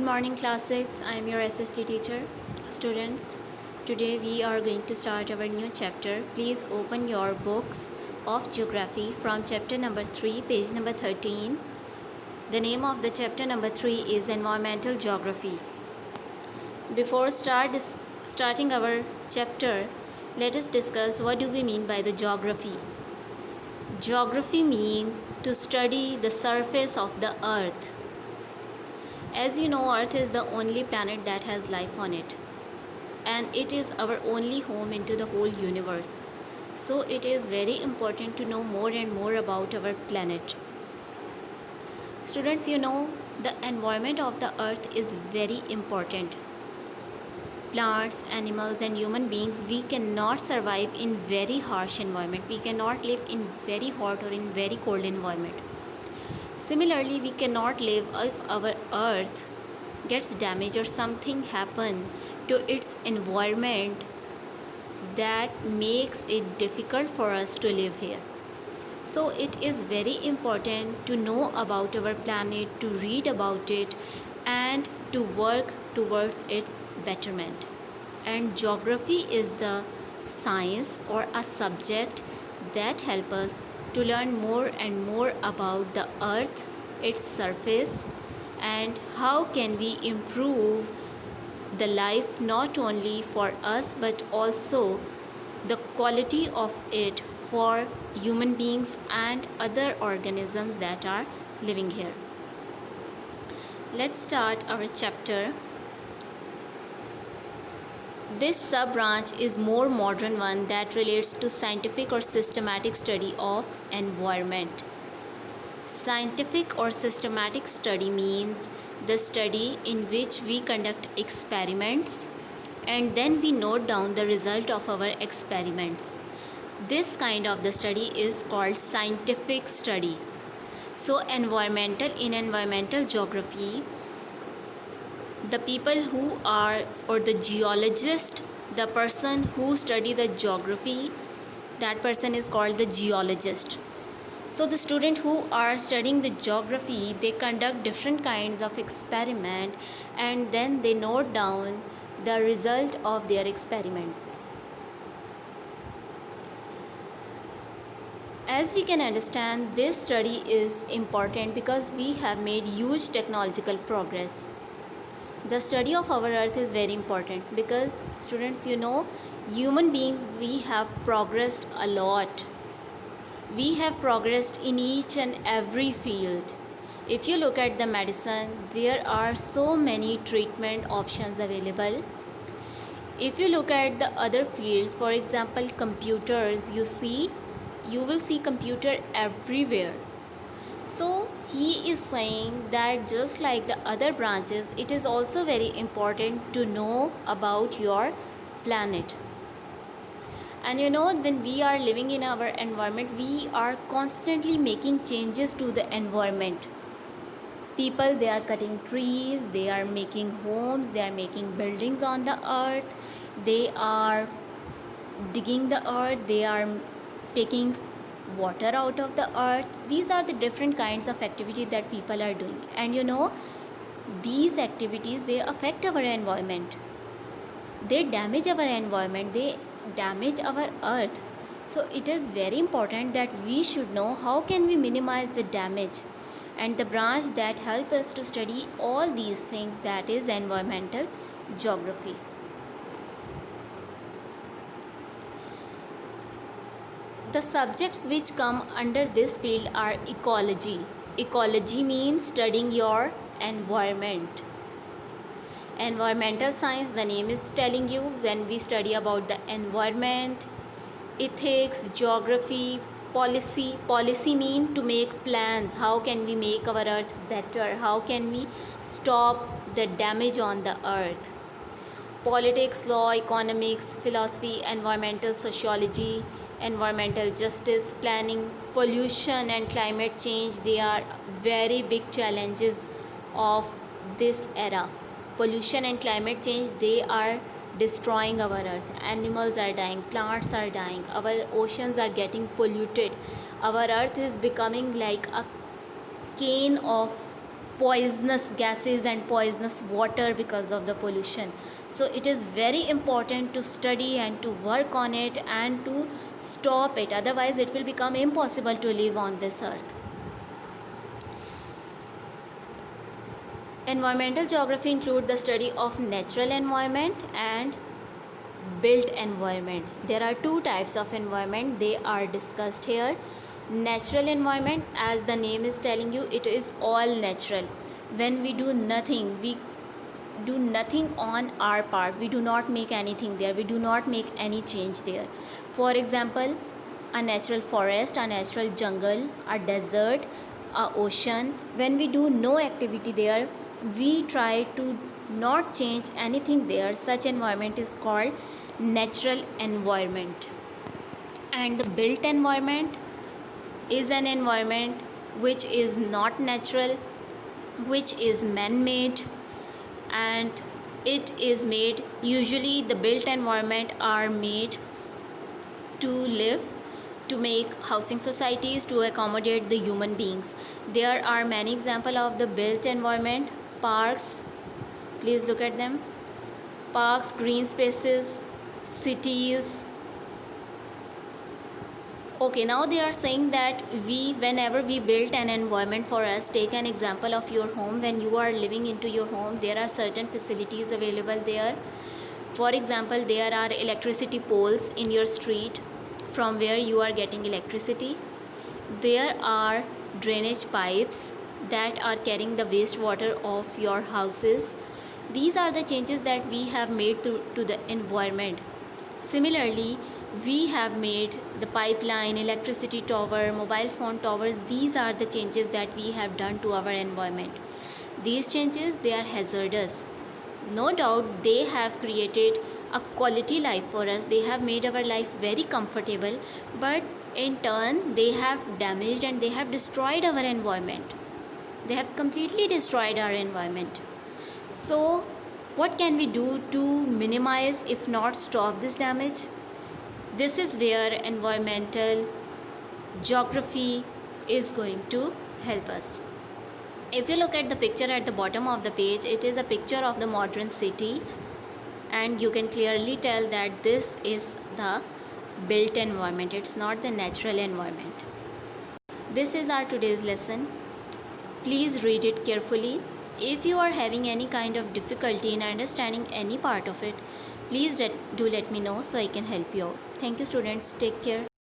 morning class 6. I am your SST teacher. Students, today we are going to start our new chapter. Please open your books of geography from chapter number 3, page number 13. The name of the chapter number 3 is Environmental Geography. Before starting our chapter, let us discuss what do we mean by the geography. Geography means to study the surface of the earth. As you know, Earth is the only planet that has life on it, and it is our only home into the whole universe. So it is very important to know more and more about our planet. Students, you know, the environment of the earth is very important. Plants, animals and human beings, we cannot survive in very harsh environment. We cannot live in very hot or in very cold environment. Similarly, we cannot live if our earth gets damaged or something happen to its environment that makes it difficult for us to live here. So it is very important to know about our planet, to read about it and to work towards its betterment. And geography is the science or a subject that help us to learn more and more about the earth, its surface, and how can we improve the life not only for us but also the quality of it for human beings and other organisms that are living here. Let's start our chapter. This sub-branch is more modern one that relates to scientific or systematic study of environment. Scientific or systematic study means the study in which we conduct experiments and then we note down the result of our experiments. This kind of the study is called scientific study. So in environmental geography, the people who are, or the geologist, the person who study the geography, that person is called the geologist. So the student who are studying the geography, they conduct different kinds of experiment and then they note down the result of their experiments. As we can understand, this study is important because we have made huge technological progress. The study of our earth is very important because, students, you know, human beings, we have progressed a lot. We have progressed in each and every field. If you look at the medicine, there are so many treatment options available. If you look at the other fields, for example computers, you will see computer everywhere. So he is saying that just like the other branches, it is also very important to know about your planet. And you know, when we are living in our environment, we are constantly making changes to the environment. People, they are cutting trees, they are making homes, they are making buildings on the earth, they are digging the earth, they are taking water out of the earth. These are the different kinds of activity that people are doing, and you know, these activities, they affect our environment, they damage our environment, they damage our earth. So it is very important that we should know how can we minimize the damage, and the branch that help us to study all these things, that is environmental geography. The subjects which come under this field are ecology. Ecology means studying your environment. Environmental science, the name is telling you, when we study about the environment, ethics, geography, policy. Policy mean to make plans. How can we make our earth better? How can we stop the damage on the earth? Politics, law, economics, philosophy, environmental sociology, environmental justice, planning, pollution and climate change, they are very big challenges of this era. Pollution and climate change, they are destroying our earth. Animals are dying, plants are dying, our oceans are getting polluted. Our earth is becoming like a cane of poisonous gases and poisonous water because of the pollution. So it is very important to study and to work on it and to stop it, otherwise it will become impossible to live on this earth. Environmental geography includes the study of natural environment and built environment. There are two types of environment, they are discussed here. Natural environment, as the name is telling you, it is all natural. When we do nothing on our part, we do not make anything there, we do not make any change there. For example, a natural forest, a natural jungle, a desert, a ocean, when we do no activity there, we try to not change anything there, such environment is called natural environment. And the built environment is an environment which is not natural, which is man-made, and it is made, usually the built environment are made to live, to make housing societies, to accommodate the human beings. There are many examples of the built environment. Parks, please look at them. Parks, green spaces, cities. Okay, now they are saying that whenever we build an environment for us, take an example of your home. When you are living into your home, there are certain facilities available there. For example, there are electricity poles in your street from where you are getting electricity. There are drainage pipes that are carrying the wastewater of your houses. These are the changes that we have made to the environment. Similarly, we have made the pipeline, electricity tower, mobile phone towers. These are the changes that we have done to our environment. These changes, they are hazardous. No doubt they have created a quality life for us. They have made our life very comfortable, but in turn they have damaged and they have destroyed our environment. They have completely destroyed our environment. So what can we do to minimize, if not stop, this damage? This is where environmental geography is going to help us. If you look at the picture at the bottom of the page, it is a picture of the modern city, and you can clearly tell that this is the built environment, it's not the natural environment. This is our today's lesson. Please read it carefully. If you are having any kind of difficulty in understanding any part of it, please do let me know so I can help you out. Thank you, students. Take care.